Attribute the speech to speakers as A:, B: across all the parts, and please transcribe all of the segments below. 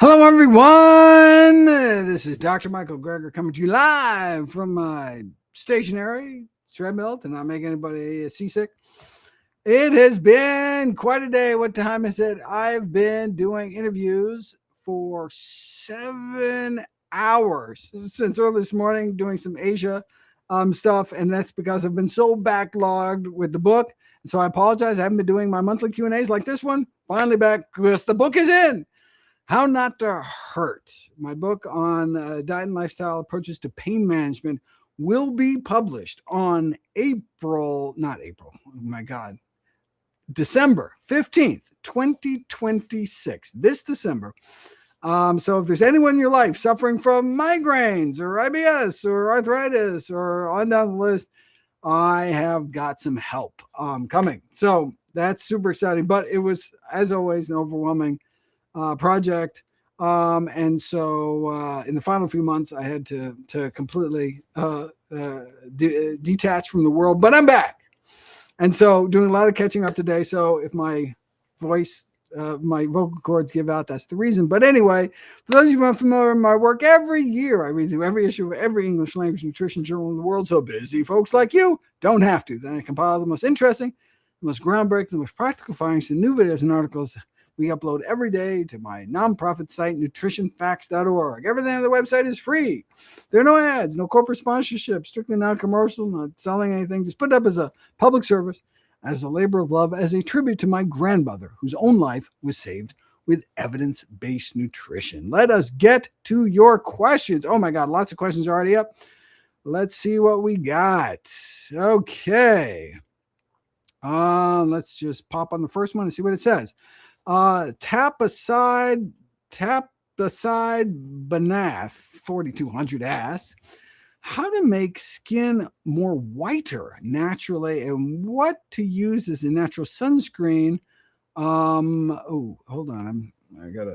A: Hello, everyone. This is Dr. Michael Greger coming to you live from my stationary treadmill to not make anybody seasick. It has been quite a day. What time is it? I've been doing interviews for 7 hours since early this morning, doing some Asia stuff, and that's because I've been so backlogged with the book. And so I apologize. I haven't been doing my monthly Q&As like this one. Finally back because the book is in. How Not to Hurt, my book on diet and lifestyle approaches to pain management, will be published on December 15th, 2026, this December. So if there's anyone in your life suffering from migraines or IBS or arthritis or on down the list, I have got some help coming. So that's super exciting. But it was, as always, an overwhelming project. And so in the final few months, I had to completely detach from the world, but I'm back. And so doing a lot of catching up today. So if my voice, my vocal cords give out, that's the reason. But anyway, for those of you who are familiar with my work, every year I read through every issue of every English language nutrition journal in the world. So busy folks like you don't have to. Then I compile the most interesting, the most groundbreaking, the most practical findings, and new videos and articles we upload every day to my nonprofit site, NutritionFacts.org. Everything on the website is free. There are no ads, no corporate sponsorship, strictly non-commercial, not selling anything. Just put it up as a public service, as a labor of love, as a tribute to my grandmother, whose own life was saved with evidence-based nutrition. Let us get to your questions. Oh my God, lots of questions already up. Let's see what we got. Okay. Let's just pop on the first one and see what it says. Tap aside Banath 4200 asks, how to make skin more whiter naturally and what to use as a natural sunscreen. Oh, hold on. I got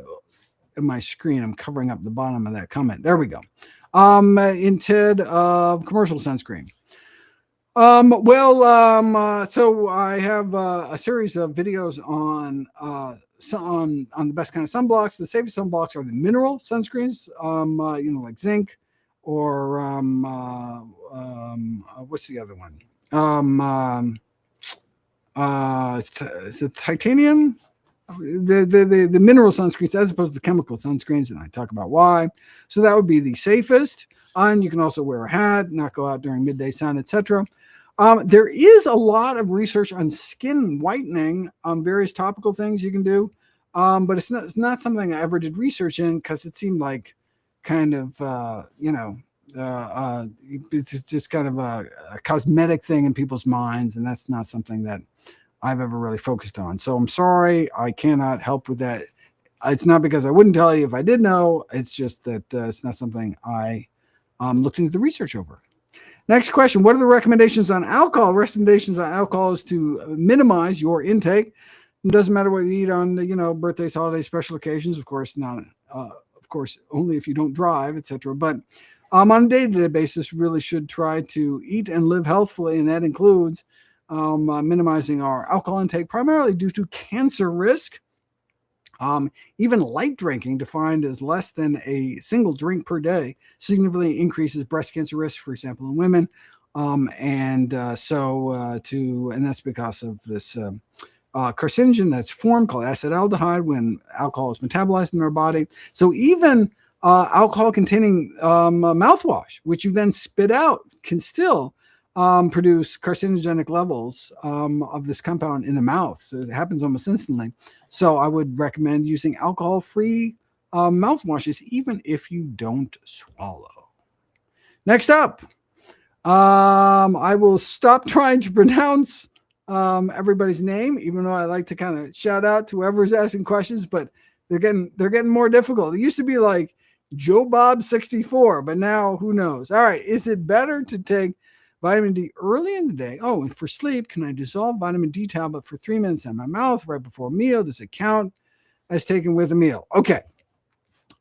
A: in my screen. I'm covering up the bottom of that comment. There we go. Instead of commercial sunscreen. So I have a series of videos on the best kind of sunblocks. The safest sunblocks are the mineral sunscreens, like zinc or what's the other one? Is it titanium? The mineral sunscreens as opposed to the chemical sunscreens, and I talk about why. So that would be the safest. And you can also wear a hat, not go out during midday sun, etc. There is a lot of research on skin whitening, various topical things you can do, but it's not something I ever did research in because it seemed like kind of, it's just kind of a cosmetic thing in people's minds, and that's not something that I've ever really focused on. So I'm sorry, I cannot help with that. It's not because I wouldn't tell you if I did know. It's just that it's not something I looked into the research over. Next question, what are the recommendations on alcohol? Recommendations on alcohol is to minimize your intake. It doesn't matter what you eat on, birthdays, holidays, special occasions. Of course, only if you don't drive, etc. But on a day-to-day basis, really should try to eat and live healthfully, and that includes minimizing our alcohol intake, primarily due to cancer risk. Even light drinking, defined as less than a single drink per day, significantly increases breast cancer risk, for example, in women. And that's because of this carcinogen that's formed called acetaldehyde when alcohol is metabolized in our body. So even alcohol-containing mouthwash, which you then spit out, can still produce carcinogenic levels of this compound in the mouth. So it happens almost instantly. So I would recommend using alcohol-free mouthwashes, even if you don't swallow. Next up, I will stop trying to pronounce everybody's name, even though I like to kind of shout out to whoever's asking questions, but they're getting more difficult. It used to be like Joe Bob 64, but now who knows? All right, is it better to take vitamin D early in the day? Oh, and for sleep, can I dissolve vitamin D tablet for 3 minutes in my mouth right before a meal? Does it count as taken with a meal? Okay.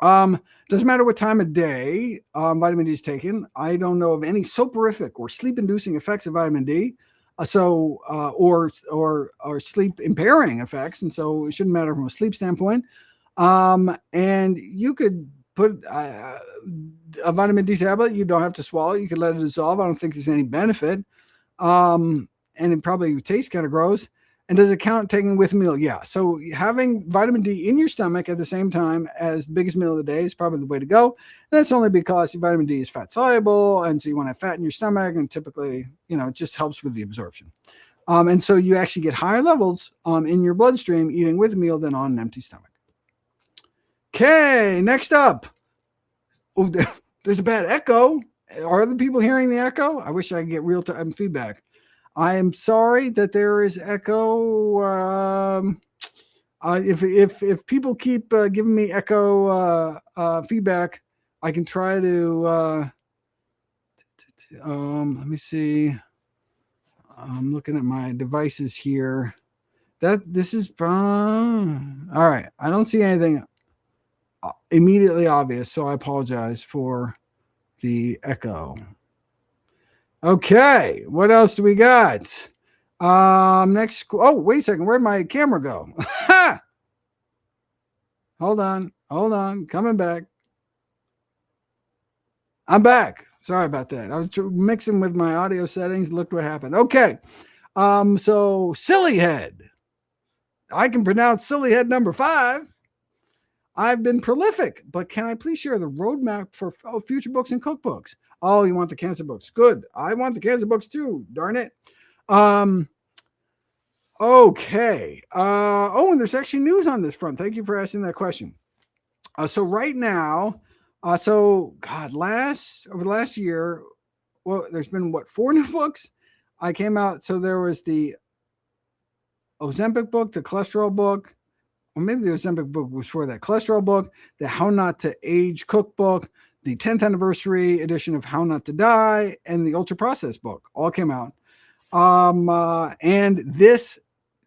A: Doesn't matter what time of day vitamin D is taken. I don't know of any soporific or sleep-inducing effects of vitamin D, or sleep-impairing effects, and so it shouldn't matter from a sleep standpoint. And you could put a vitamin D tablet. You don't have to swallow it. You could let it dissolve. I don't think there's any benefit. And it probably tastes kind of gross. And does it count taking with a meal? Yeah. So having vitamin D in your stomach at the same time as the biggest meal of the day is probably the way to go. And that's only because vitamin D is fat soluble, and so you want to have fat in your stomach, and typically, it just helps with the absorption. And so you actually get higher levels in your bloodstream eating with a meal than on an empty stomach. Okay, next up. Oh, there's a bad echo. Are other people hearing the echo? I wish I could get real-time feedback. I am sorry that there is echo. If people keep giving me echo feedback, I can try to. Let me see. I'm looking at my devices here. This is all right. I don't see anything immediately obvious, so I apologize for the echo. Okay, what else do we got? Next. Oh, wait a second. Where'd my camera go? Hold on. Coming back. I'm back. Sorry about that. I was mixing with my audio settings. Look what happened. Okay. So silly head. I can pronounce silly head number 5. I've been prolific, but can I please share the roadmap for future books and cookbooks? Oh, you want the cancer books? Good. I want the cancer books too. Darn it. Okay. And there's actually news on this front. Thank you for asking that question. So right now, over the last year, well, there's been 4 new books. I came out. So there was the Ozempic book, the cholesterol book, or maybe the Ozempic book was for that cholesterol book, the How Not to Age cookbook, the 10th anniversary edition of How Not to Die, and the ultra processed book all came out. And this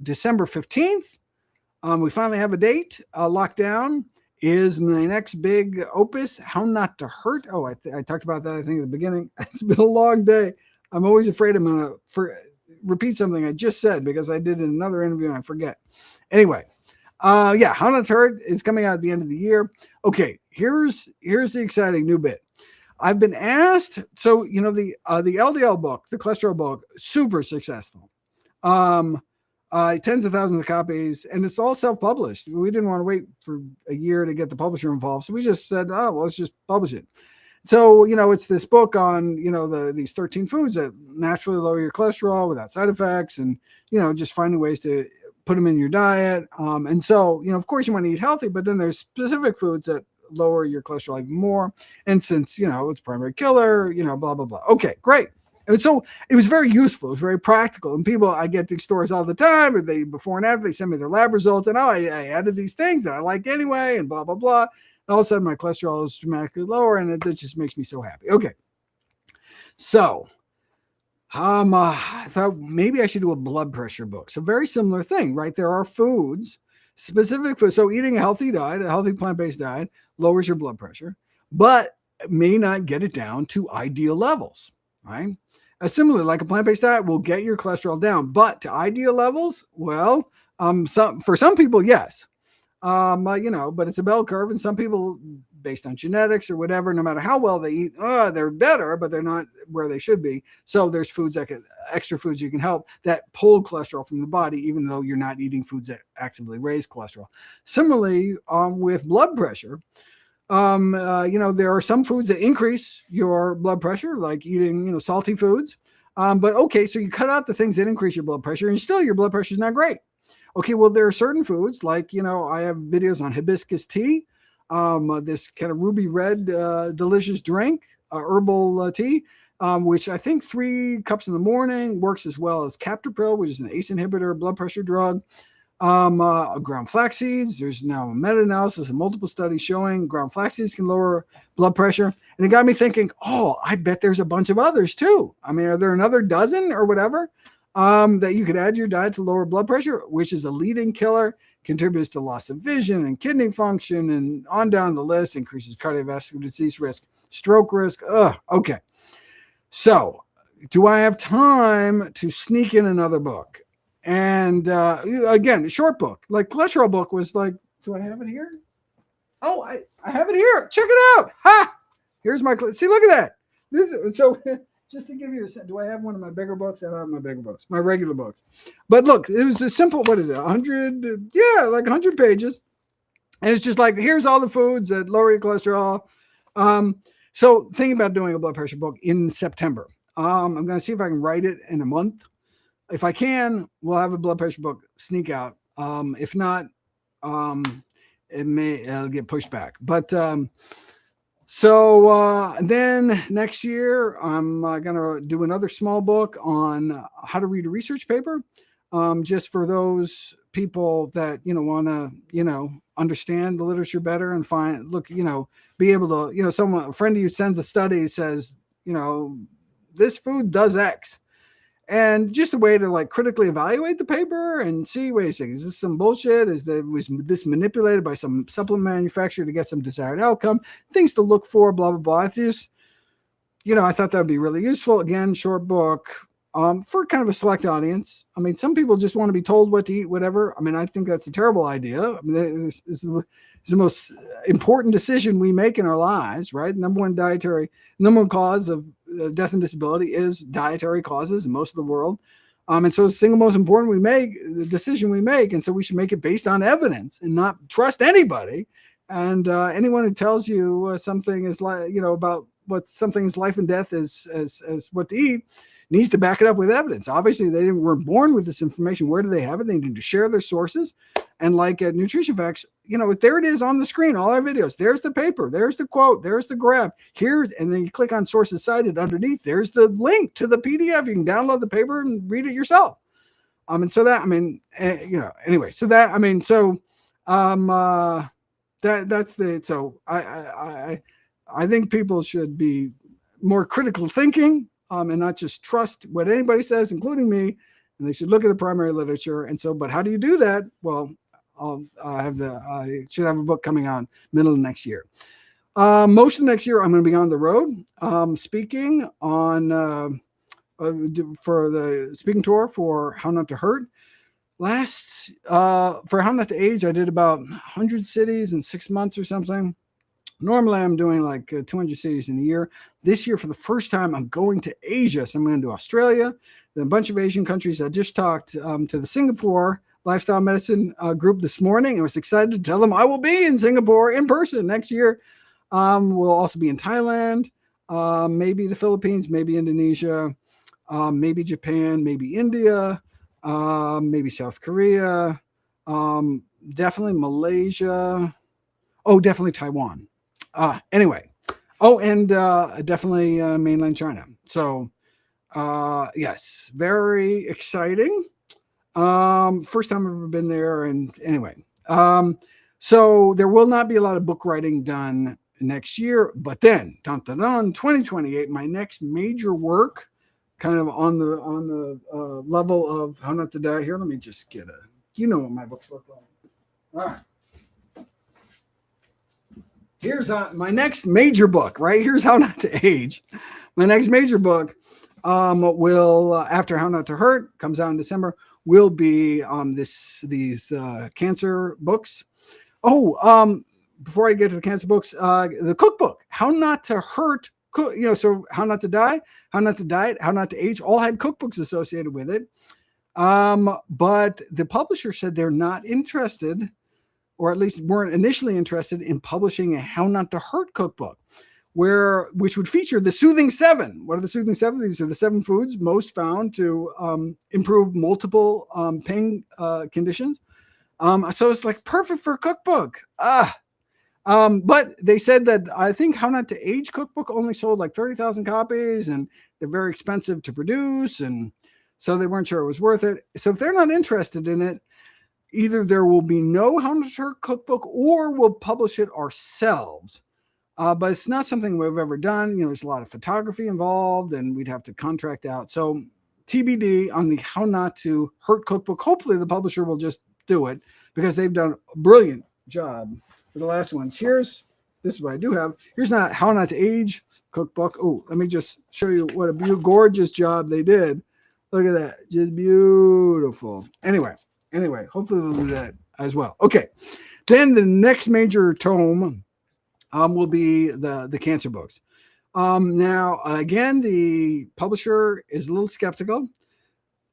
A: December 15th, we finally have a date locked down. Is my next big opus, How Not to Hurt. Oh, I talked about that, I think, at the beginning. It's been a long day. I'm always afraid I'm going to repeat something I just said because I did in another interview and I forget. Anyway, How Not to Hurt is coming out at the end of the year. Okay, here's the exciting new bit. I've been asked, so, the LDL book, the cholesterol book, super successful. Tens of thousands of copies, and it's all self-published. We didn't want to wait for a year to get the publisher involved, so we just said, oh, well, let's just publish it. So, it's this book on, these 13 foods that naturally lower your cholesterol without side effects, and, just finding ways to put them in your diet. And so, of course you want to eat healthy, but then there's specific foods that lower your cholesterol even more. And since, it's a primary killer, blah, blah, blah. Okay, great. And so it was very useful. It was very practical. And people, I get these stories all the time, or before and after, they send me their lab results, and I added these things that I like anyway, and blah, blah, blah. And all of a sudden my cholesterol is dramatically lower, and it just makes me so happy. Okay. So I thought maybe I should do a blood pressure book. So very similar thing, right? There are foods, specific foods. So eating a healthy diet, a healthy plant-based diet, lowers your blood pressure, but may not get it down to ideal levels, right? Similarly, like a plant-based diet will get your cholesterol down, but to ideal levels, well, for some people, yes. But it's a bell curve, and some people, based on genetics or whatever, no matter how well they eat, they're better, but they're not where they should be. So there's extra foods you can help that pull cholesterol from the body, even though you're not eating foods that actively raise cholesterol. Similarly, with blood pressure, there are some foods that increase your blood pressure, like eating, salty foods. But okay, so you cut out the things that increase your blood pressure, and still your blood pressure is not great. Okay, well, there are certain foods, like, I have videos on hibiscus tea, this kind of ruby red, delicious drink, herbal tea, which I think 3 cups in the morning works as well as captopril, which is an ACE inhibitor, blood pressure drug. Ground flax seeds. There's now a meta-analysis and multiple studies showing ground flax seeds can lower blood pressure. And it got me thinking, I bet there's a bunch of others too. I mean, are there another dozen or whatever that you could add to your diet to lower blood pressure, which is a leading killer, contributes to loss of vision and kidney function, and on down the list, increases cardiovascular disease risk, stroke risk. Okay. So do I have time to sneak in another book? And again, a short book, like cholesterol book was like, do I have it here? Oh, I have it here. Check it out. Ha! Here's my, see, look at that. So just to give you a sense, do I have one of my bigger books? I don't have my bigger books, my regular books. But look, it was a simple, what is it, 100, yeah, like 100 pages. And it's just like, here's all the foods that lower your cholesterol. Um, so thinking about doing a blood pressure book in September. I'm going to see if I can write it in a month. If I can, we'll have a blood pressure book sneak out. If not, um, it'll get pushed back. But then next year, I'm going to do another small book on how to read a research paper, just for those people that, want to, understand the literature better and be able to, a friend of you sends a study, says, this food does X. And just a way to like critically evaluate the paper and see, wait a second, is this some bullshit? Was this manipulated by some supplement manufacturer to get some desired outcome? Things to look for, blah, blah, blah. I thought that would be really useful. Again, short book, for kind of a select audience. I mean, some people just want to be told what to eat, whatever. I mean, I think that's a terrible idea. I mean, it's the most important decision we make in our lives, right? Number one cause of death and disability is dietary causes in most of the world. And so it's the single most important the decision we make. And so we should make it based on evidence and not trust anybody. And anyone who tells you something is about what something's life and death as what to eat needs to back it up with evidence. Obviously, they weren't born with this information. Where do they have it? They need to share their sources. And like at Nutrition Facts, there it is on the screen, all our videos. There's the paper, there's the quote, there's the graph. And then you click on sources cited underneath. There's the link to the PDF. You can download the paper and read it yourself. And so that, anyway, so that, I think people should be more critical thinking, and not just trust what anybody says, including me. And they should look at the primary literature. And so, but how do you do that? Well, I should have a book coming out middle of next year. Most of next year, I'm going to be on the road, speaking on for the speaking tour for How Not to Hurt. For How Not to Age, I did about 100 cities in 6 months or something. Normally, I'm doing like 200 cities in a year. This year, for the first time, I'm going to Asia. So I'm going to Australia, then a bunch of Asian countries. I just talked to the Singapore Lifestyle Medicine group this morning. I was excited to tell them I will be in Singapore in person next year. We'll also be in Thailand, maybe the Philippines, maybe Indonesia, maybe Japan, maybe India, maybe South Korea, definitely Malaysia. Oh, definitely Taiwan. Anyway. Oh, and definitely mainland China. So, yes, very exciting. First time I've ever been there. And anyway, so there will not be a lot of book writing done next year. But then, 2028, my next major work, kind of on the level of How Not to Die. Here, let me just get what my books look like. All right. Here's my next major book, right? Here's How Not to Age. My next major book will, after How Not to Hurt, comes out in December, will be these cancer books. Oh, before I get to the cancer books, the cookbook, How Not to Hurt, so How Not to Die, How Not to Diet, How Not to Age, all had cookbooks associated with it. But the publisher said they're not interested, or at least weren't initially interested in publishing a How Not to Hurt cookbook, which would feature the Soothing 7. What are the Soothing 7? These are the 7 foods most found to improve multiple pain conditions. So it's like perfect for a cookbook. But they said that I think How Not to Age cookbook only sold like 30,000 copies, and they're very expensive to produce, and so they weren't sure it was worth it. So if they're not interested in it, either there will be no How Not to Hurt cookbook, or we'll publish it ourselves. But it's not something we've ever done. There's a lot of photography involved, and we'd have to contract out. So TBD on the How Not to Hurt cookbook. Hopefully the publisher will just do it, because they've done a brilliant job for the last ones. This is what I do have. Here's not How Not to Age cookbook. Oh, let me just show you what a gorgeous job they did. Look at that. Just beautiful. Anyway, hopefully they'll do that as well. Okay. Then the next major tome will be the cancer books. Now, again, the publisher is a little skeptical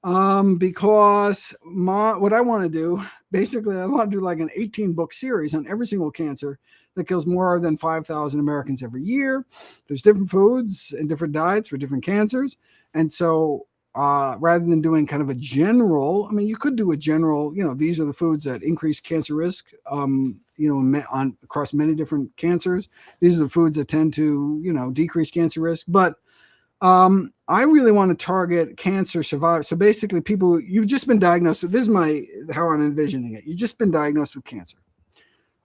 A: because what I want to do, basically, I want to do like an 18-book series on every single cancer that kills more than 5,000 Americans every year. There's different foods and different diets for different cancers. And so rather than doing kind of a general, I mean, you could do a general, these are the foods that increase cancer risk, across many different cancers. These are the foods that tend to, decrease cancer risk. But I really want to target cancer survivors. So basically, people, you've just been diagnosed. So this is how I'm envisioning it. You've just been diagnosed with cancer,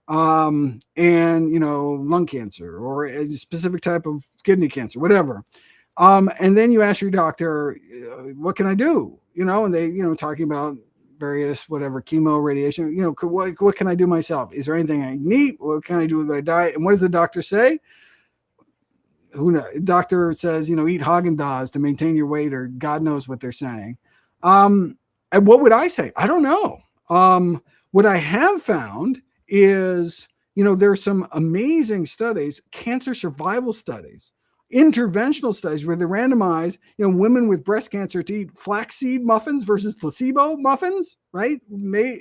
A: and lung cancer or a specific type of kidney cancer, whatever. And then you ask your doctor, what can I do? And they, talking about various whatever chemo, radiation. What can I do myself? Is there anything I need? What can I do with my diet? And what does the doctor say? Who knows? Doctor says, eat Haagen-Dazs to maintain your weight, or God knows what they're saying. And what would I say? I don't know. What I have found is, there are some amazing studies, cancer survival studies, interventional studies where they randomize, women with breast cancer to eat flaxseed muffins versus placebo muffins, right? Where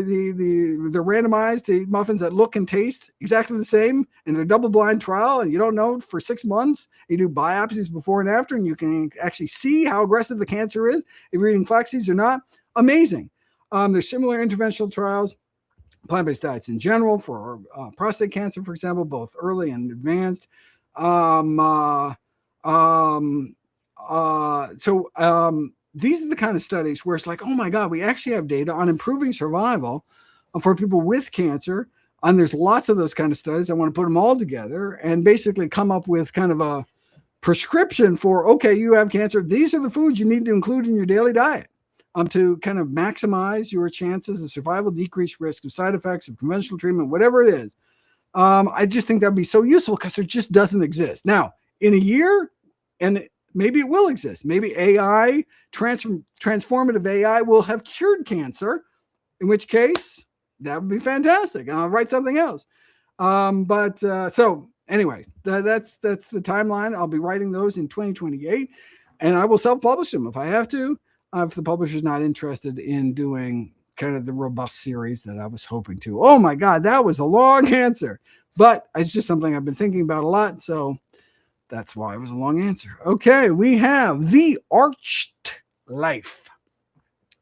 A: they're randomized to eat muffins that look and taste exactly the same, and they're double-blind trial, and you don't know for 6 months. You do biopsies before and after, and you can actually see how aggressive the cancer is if you're eating flax seeds or not. Amazing. There's similar interventional trials, plant-based diets in general for prostate cancer, for example, both early and advanced. These are the kind of studies where it's like, oh my God, we actually have data on improving survival for people with cancer. And there's lots of those kind of studies. I want to put them all together and basically come up with kind of a prescription for, okay, you have cancer. These are the foods you need to include in your daily diet to kind of maximize your chances of survival, decrease risk of side effects of conventional treatment, whatever it is. I just think that'd be so useful because it just doesn't exist. Now, in a year, and maybe it will exist. Maybe AI, transformative AI will have cured cancer, in which case that would be fantastic. And I'll write something else. So anyway, that's the timeline. I'll be writing those in 2028, and I will self-publish them if I have to, if the publisher's not interested in doing kind of the robust series that I was hoping to. Oh my God, that was a long answer, but it's just something I've been thinking about a lot. So that's why it was a long answer. Okay, we have The Arched Life.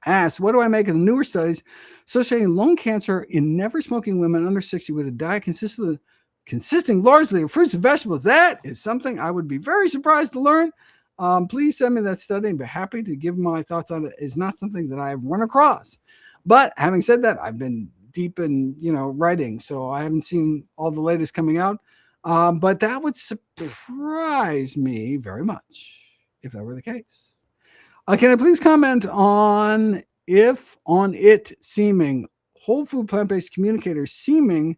A: Asks, what do I make of the newer studies associating lung cancer in never smoking women under 60 with a diet consisting largely of fruits and vegetables? That is something I would be very surprised to learn. Please send me that study and be happy to give my thoughts on it. It's not something that I have run across. But having said that, I've been deep in, writing, so I haven't seen all the latest coming out. But that would surprise me very much if that were the case. Can I please comment on it seeming, whole food plant-based communicators seeming,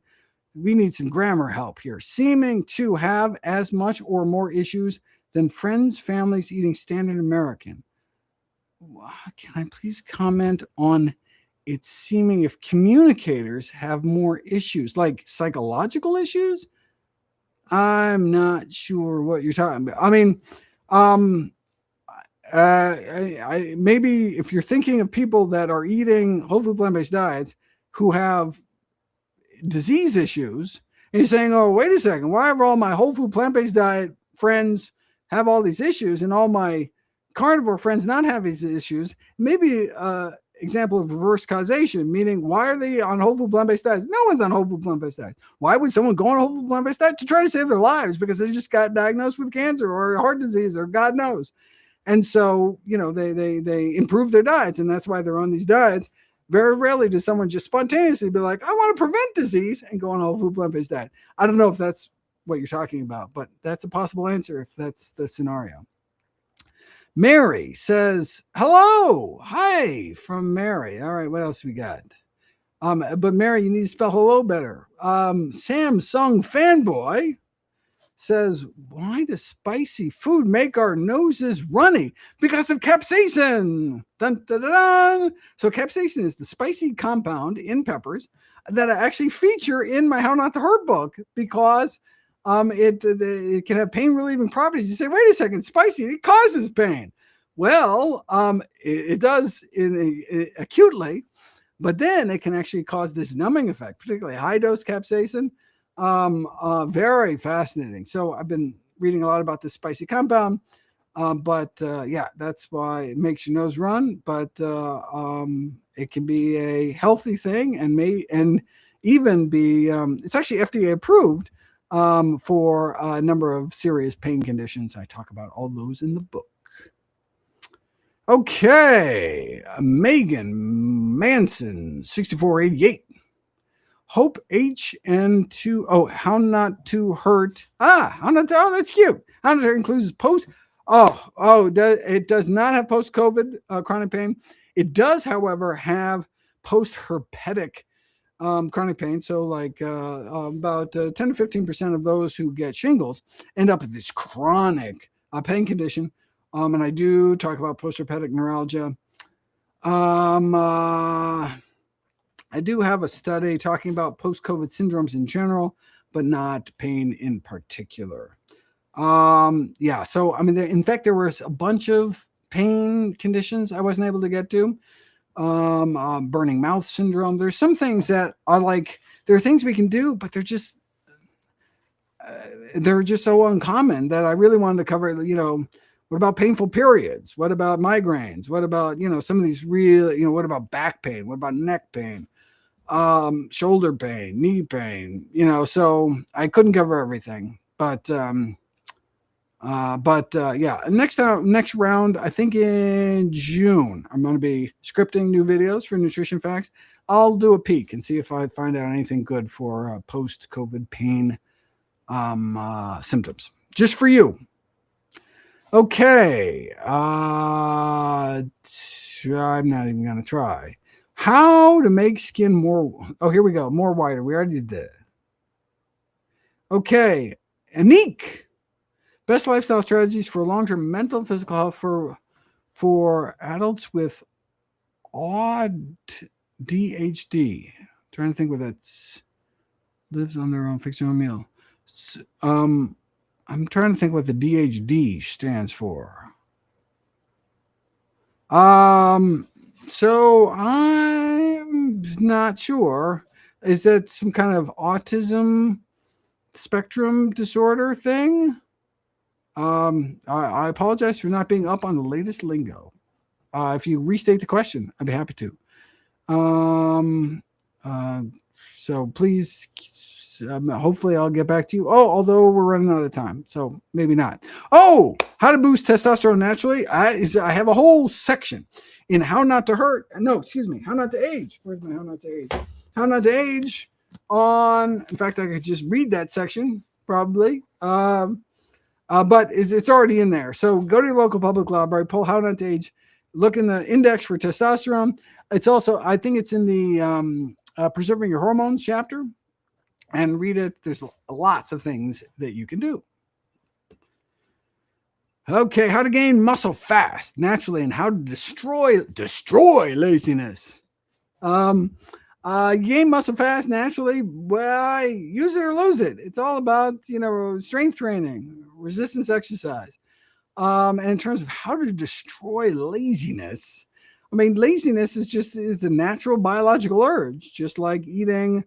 A: we need some grammar help here, seeming to have as much or more issues than friends, families eating standard American. Can I please comment on it seeming if communicators have more issues, like psychological issues? I'm not sure what you're talking about. I mean, maybe if you're thinking of people that are eating whole food plant-based diets who have disease issues, and you're saying, oh, wait a second, why are all my whole food plant-based diet friends have all these issues and all my carnivore friends not have these issues? Maybe example of reverse causation, meaning why are they on whole food plant-based diets? No one's on whole food plant-based diets. Why would someone go on a whole food plant-based diet? To try to save their lives because they just got diagnosed with cancer or heart disease or God knows. And so, they improve their diets, and that's why they're on these diets. Very rarely does someone just spontaneously be like, I want to prevent disease and go on a whole food plant-based diet. I don't know if that's what you're talking about, but that's a possible answer if that's the scenario. Mary says, hello. Hi from Mary. All right, what else we got? But Mary, you need to spell hello better. Samsung fanboy says, why does spicy food make our noses runny? Because of capsaicin. Dun, dun, dun, dun. So capsaicin is the spicy compound in peppers that I actually feature in my How Not to Hurt book because it can have pain relieving properties. You say, wait a second, spicy, it causes pain. Well, it does acutely, but then it can actually cause this numbing effect, particularly high dose capsaicin. Very fascinating. So I've been reading a lot about this spicy compound, but yeah, that's why it makes your nose run. But it can be a healthy thing, and even be it's actually FDA approved for a number of serious pain conditions. I talk about all those in the book. Okay, Megan Manson, 6488. Hope HN2. Oh, how not to hurt. How not to. Oh, that's cute. How not to hurt includes post. It does not have post-COVID chronic pain. It does, however, have post-herpetic chronic pain. So, like about 10 to 15% of those who get shingles end up with this chronic pain condition. And I do talk about post-herpetic neuralgia. I do have a study talking about post-COVID syndromes in general, but not pain in particular. Yeah, so I mean, in fact, there was a bunch of pain conditions I wasn't able to get to. Burning mouth syndrome. There's some things that are like, there are things we can do, but they're just so uncommon that I really wanted to cover. What about painful periods? What about migraines? What about, some of these real, what about back pain? What about neck pain? Shoulder pain, knee pain, so I couldn't cover everything, but yeah, next round, I think in June, I'm going to be scripting new videos for Nutrition Facts. I'll do a peek and see if I find out anything good for post-COVID pain symptoms, just for you. Okay. I'm not even going to try. How to make skin more. Oh, here we go. More whiter. We already did that. Okay. Anik. Best lifestyle strategies for long-term mental and physical health for adults with odd DHD. Trying to think what that's. Lives on their own, fix their own meal. I'm trying to think what the DHD stands for. So I'm not sure. Is that some kind of autism spectrum disorder thing? I apologize for not being up on the latest lingo. If you restate the question, I'd be happy to. So please, hopefully I'll get back to you. Oh, although we're running out of time, so maybe not. Oh, how to boost testosterone naturally. I have a whole section in How Not to Hurt. No, excuse me. How Not to Age. Where's my How Not to Age? How Not to Age in fact, I could just read that section probably. But it's already in there. So go to your local public library, pull How Not to Age, look in the index for testosterone. It's also, I think it's in the Preserving Your Hormones chapter, and read it. There's lots of things that you can do. Okay, how to gain muscle fast, naturally, and how to destroy laziness. Gain muscle fast naturally. Well, use it or lose it. It's all about, strength training, resistance exercise. And in terms of how to destroy laziness, I mean, laziness is a natural biological urge, just like eating,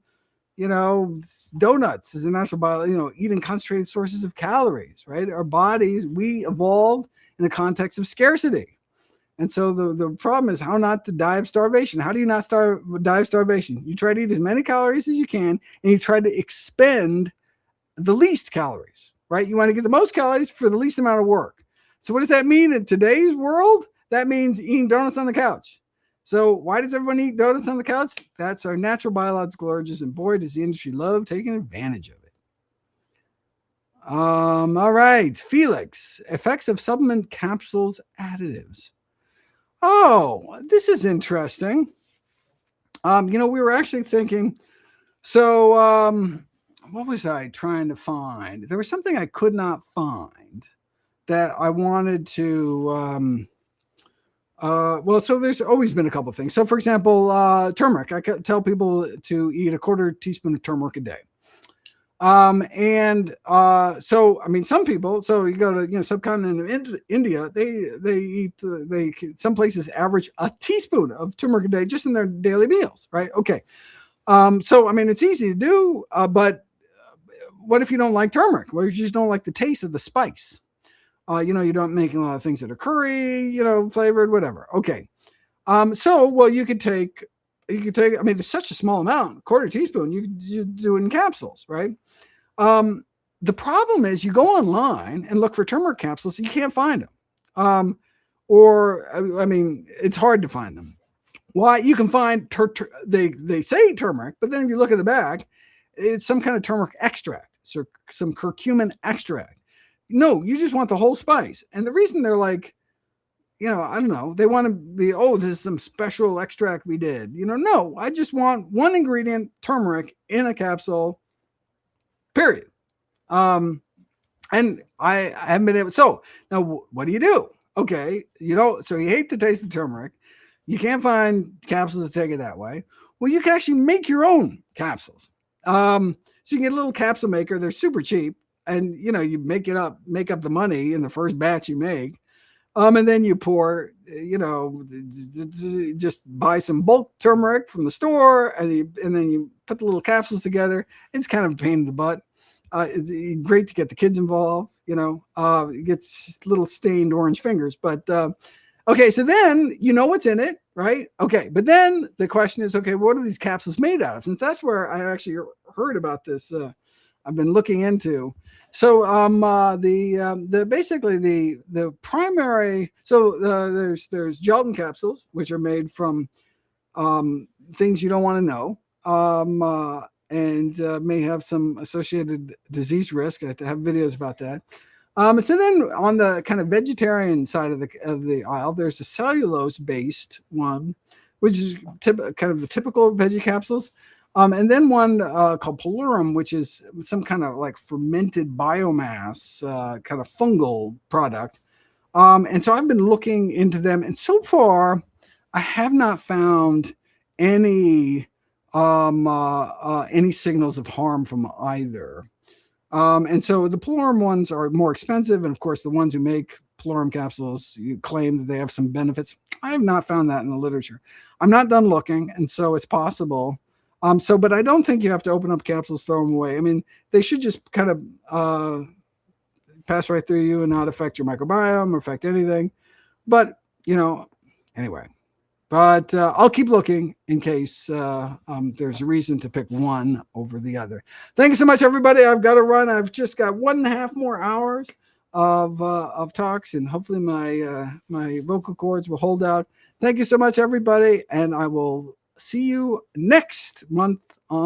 A: donuts is a natural eating concentrated sources of calories, right? Our bodies, we evolved in a context of scarcity. And so the problem is how not to die of starvation. How do you not die of starvation? You try to eat as many calories as you can, and you try to expend the least calories, right? You want to get the most calories for the least amount of work. So what does that mean in today's world? That means eating donuts on the couch. So why does everyone eat donuts on the couch? That's our natural biological urges, and boy, does the industry love taking advantage of it. All right, Felix, effects of supplement capsules additives. Oh, this is interesting. We were actually thinking, so what was I trying to find? There was something I could not find that I wanted to. Well, so there's always been a couple of things. So, for example, turmeric. I tell people to eat a quarter teaspoon of turmeric a day. So I mean, some people. So you go to subcontinent of India, they eat some places average a teaspoon of turmeric a day just in their daily meals, right? Okay. So I mean, it's easy to do, but what if you don't like turmeric? What if you just don't like the taste of the spice? You don't make a lot of things that are curry, flavored, whatever. Okay. Well, you could take, I mean, there's such a small amount, quarter teaspoon, you do it in capsules, right? The problem is you go online and look for turmeric capsules, you can't find them. I mean, it's hard to find them. Why? You can find, they say turmeric, but then if you look at the back, it's some kind of turmeric extract, so some curcumin extract. No, you just want the whole spice. And the reason they're like, I don't know, they want to be, this is some special extract we did. No, I just want one ingredient, turmeric, in a capsule, period. And I haven't been able. So now, what do you do? Okay, so you hate the taste of turmeric. You can't find capsules to take it that way. Well, you can actually make your own capsules. So you can get a little capsule maker. They're super cheap. And, you make up the money in the first batch you make. And then you pour, just buy some bulk turmeric from the store, and then you put the little capsules together. It's kind of a pain in the butt. It's great to get the kids involved, it gets little stained orange fingers, but okay, so then what's in it, right? Okay, but then the question is, okay, what are these capsules made out of? Since that's where I actually heard about this, I've been looking into. So basically the primary, there's gelatin capsules, which are made from things you don't want to know, and may have some associated disease risk. I have to have videos about that. So then on the kind of vegetarian side of the aisle, there's a cellulose based one, which is kind of the typical veggie capsules. And then one called Polurum, which is some kind of like fermented biomass, kind of fungal product. And so I've been looking into them, and so far I have not found any signals of harm from either. And so the Polurum ones are more expensive, and of course the ones who make Polurum capsules, you claim that they have some benefits. I have not found that in the literature. I'm not done looking, and so it's possible. But I don't think you have to open up capsules, throw them away. I mean, they should just kind of pass right through you and not affect your microbiome or affect anything. But, anyway. But I'll keep looking in case there's a reason to pick one over the other. Thank you so much, everybody. I've got to run. I've just got 1.5 more hours of talks, and hopefully my vocal cords will hold out. Thank you so much, everybody, and I will see you next month on